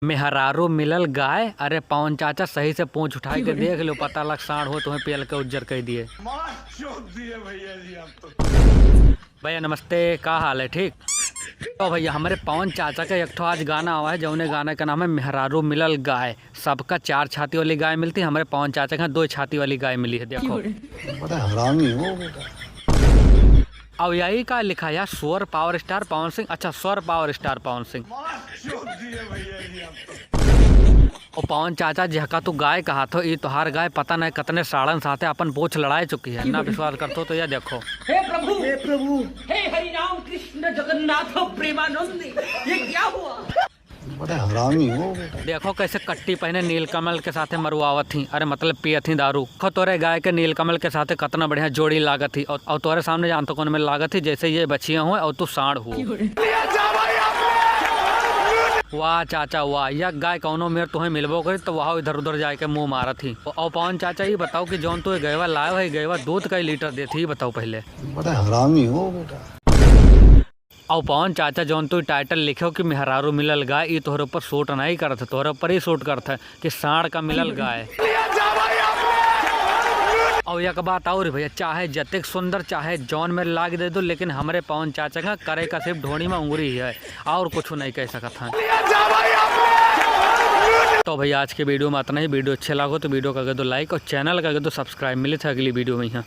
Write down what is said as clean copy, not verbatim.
मेहरारू मिलल गाय। अरे पवन चाचा सही से पूंछ उठाई के देख लो, पता लग साढ़ हो तुम्हें पेल के उज्जर कह दिए। भैया जी आप तो। भैया नमस्ते, का हाल है? ठीक। तो भैया हमारे पवन चाचा का एक ठो आज गाना हुआ है, जौने गाने का नाम है मेहरारू मिलल गाय। सबका 4 छाती वाली गाय मिलती है, हमारे पवन चाचा का 2 छाती वाली गाय मिली है। देखो बड़ा हरामी हो बेटा। अब यही का लिखा है यार, स्वर पावर स्टार पवन सिंह। अच्छा, स्वर पावर स्टार पवन सिंह। भैया जी आप तो। और पवन चाचा जहका तू गाय कहा तो ये तोहार गाय पता नहीं कितने साड़न साथे अपन पोछ लड़ाई चुकी है ना। विश्वास करते हो तो यह देखो। हे प्रभु हे हरि राम कृष्ण जगन्नाथ प्रेमानंद, ये क्या हुआ? बड़ा हरामी हो बेटा। देखो कैसे कट्टी पहने नीलकमल के साथे मरुआवत थी। अरे मतलब पियत थी दारू। तोरे गाय के नीलकमल के साथे कितना बढ़िया जोड़ी लागत थी। और तोरे सामने जानतो कौन में लागत थी, जैसे ये बचिया हुए और तू सांड हुआ। वाह चाचा वाह, यह गाय कौनो मेर तुम्हें मिलबो करी तो वहाँ इधर उधर जाके मुंह मारा थी। और पवन चाचा ये बताओ कि जौन तू गयवा लाए है, गयवा दूध कई लीटर देती बताओ पहले। बड़ा हरामी हो बेटा। और पवन चाचा जौन तू टाइटल लिखो कि मेहरारू मिलल गाय, ये तोहरे ऊपर सूट नहीं करते, तोहरे ऊपर ही सूट करते कि सांड का मिलल गाय। और एक बात और भैया, चाहे जतिक सुंदर चाहे जौन में लाग दे दो, लेकिन हमारे पवन चाचा का करे का सिर्फ ढोनी में उंगली है और कुछ नहीं कह सकता है। तो भैया आज के वीडियो में इतना ही। वीडियो अच्छे लागो तो वीडियो का कर दो लाइक और चैनल का कर दो सब्सक्राइब। मिले थे अगली वीडियो में यहाँ।